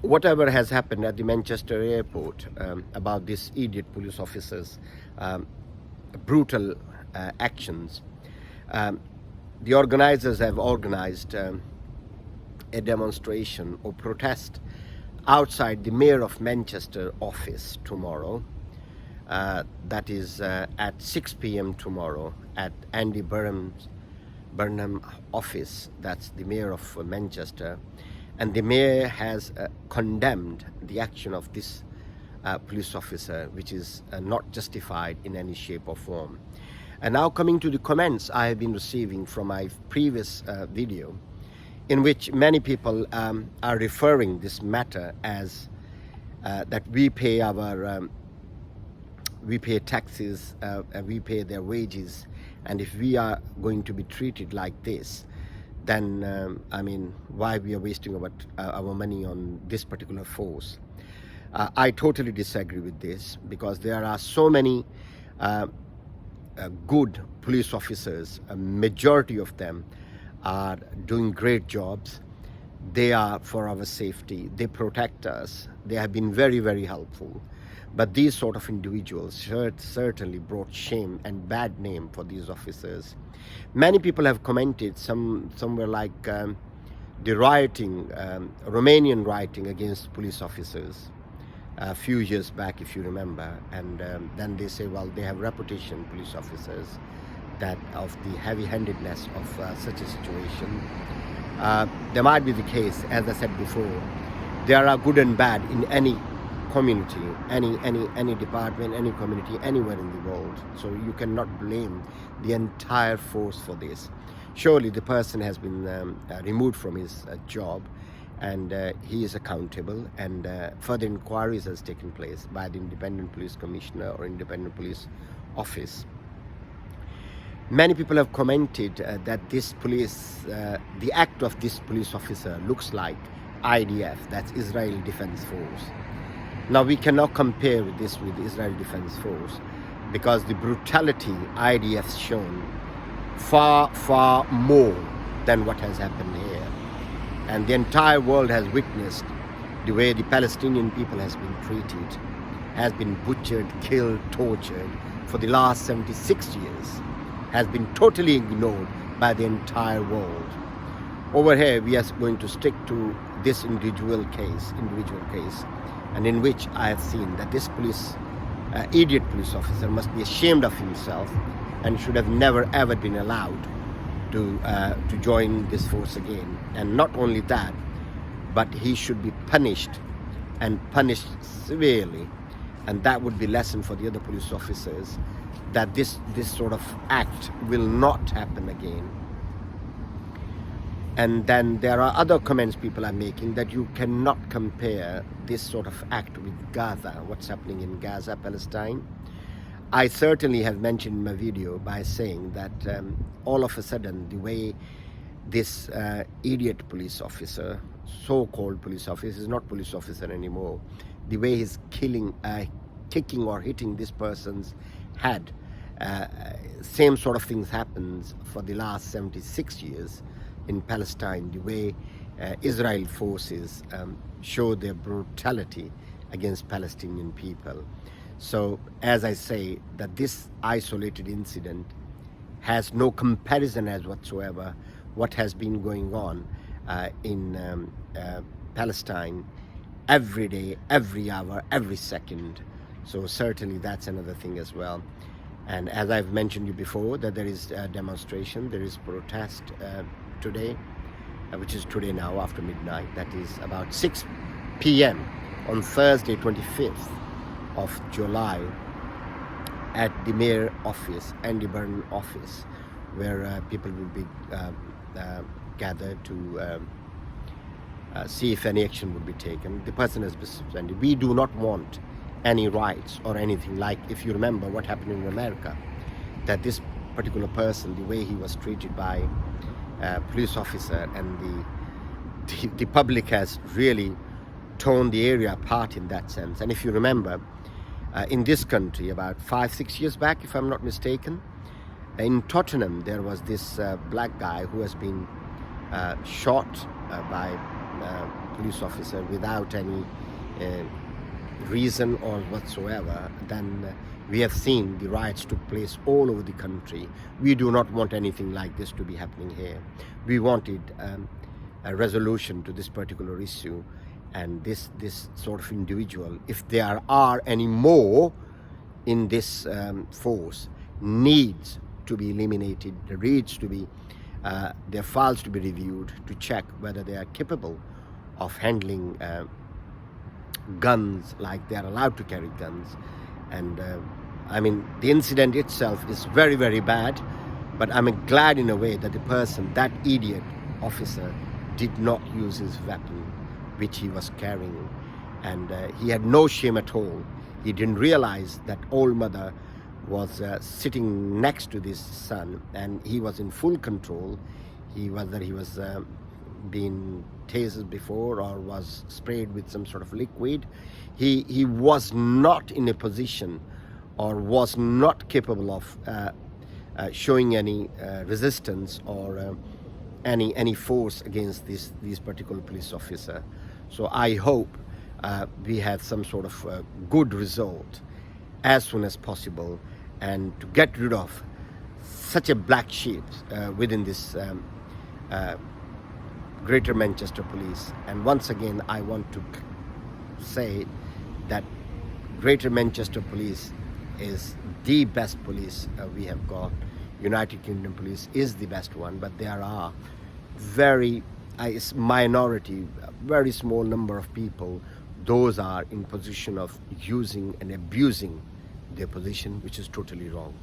whatever has happened at the Manchester airport about these idiot police officers' brutal actions, the organizers have organized a demonstration or protest outside the Mayor of Manchester office tomorrow. That is at 6 p.m. tomorrow at Andy Burnham office. That's the Mayor of Manchester. And the Mayor has condemned the action of this police officer, which is not justified in any shape or form. And now coming to the comments I have been receiving from my previous video, in which many people are referring this matter as that we pay taxes, we pay their wages, and if we are going to be treated like this, then I mean, why we are wasting our money on this particular force? I totally disagree with this, because there are so many good police officers. A majority of them are doing great jobs. They are for our safety. They protect us. They have been very, very helpful. But these sort of individuals certainly brought shame and bad name for these officers. Many people have commented, somewhere like the rioting, Romanian rioting against police officers a few years back, if you remember. And then they say, well, they have reputation, police officers, that of the heavy-handedness of such a situation. There might be the case, as I said before. There are good and bad in any community, any department, any community, anywhere in the world. So you cannot blame the entire force for this. Surely the person has been removed from his job, and he is accountable, and further inquiries has taken place by the Independent Police Commissioner or Independent Police Office. Many people have commented that this police, the act of this police officer looks like IDF, that's Israel Defense Force. Now we cannot compare this with the Israel Defense Force, because the brutality IDF has shown far, far more than what has happened here. And the entire world has witnessed the way the Palestinian people has been treated, has been butchered, killed, tortured for the last 76 years, has been totally ignored by the entire world. Over here, we are going to stick to this individual case, and in which I have seen that this idiot police officer must be ashamed of himself and should have never ever been allowed to join this force again. And not only that, but he should be punished, and punished severely. And that would be lesson for the other police officers, that this sort of act will not happen again. And then there are other comments people are making, that you cannot compare this sort of act with Gaza, what's happening in Gaza, Palestine. I certainly have mentioned in my video by saying that all of a sudden, the way this idiot police officer, so-called police officer, is not police officer anymore, the way he's kicking or hitting this person's head, same sort of things happens for the last 76 years in Palestine, the way Israel forces show their brutality against Palestinian people. So, as I say, that this isolated incident has no comparison as whatsoever what has been going on in Palestine every day, every hour, every second. So certainly that's another thing as well. And as I've mentioned you before, that there is a demonstration, there is protest today, which is today now after midnight. That is about 6 p.m. on Thursday, 25th of July, at the Mayor office, Andy Burnham office, where people will be gathered to see if any action would be taken. The person has been suspended. We do not want any riots or anything, like, if you remember what happened in America, that this particular person, the way he was treated by a police officer, and the public has really torn the area apart in that sense. And if you remember, in this country about 5-6 years back, if I'm not mistaken, in Tottenham there was this black guy who has been shot by police officer without any reason or whatsoever, then we have seen the riots took place all over the country. We do not want anything like this to be happening here. We wanted a resolution to this particular issue, and this sort of individual, if there are any more in this force, needs to be eliminated. There needs to be their files to be reviewed to check whether they are capable of handling guns, like they are allowed to carry guns. And I mean, the incident itself is very, very bad, but I'm glad in a way that the person, that idiot officer, did not use his weapon which he was carrying, and he had no shame at all. He didn't realize that old mother was sitting next to this son, and he was in full control. Whether he was been tasered before or was sprayed with some sort of liquid, he was not in a position or was not capable of showing any resistance or any force against this particular police officer. So I hope we have some sort of good result as soon as possible, and to get rid of such a black sheep within this Greater Manchester Police. And once again, I want to say that Greater Manchester Police is the best police we have got. United Kingdom Police is the best one, but there are very minority, a very small number of people, those are in position of using and abusing their position, which is totally wrong.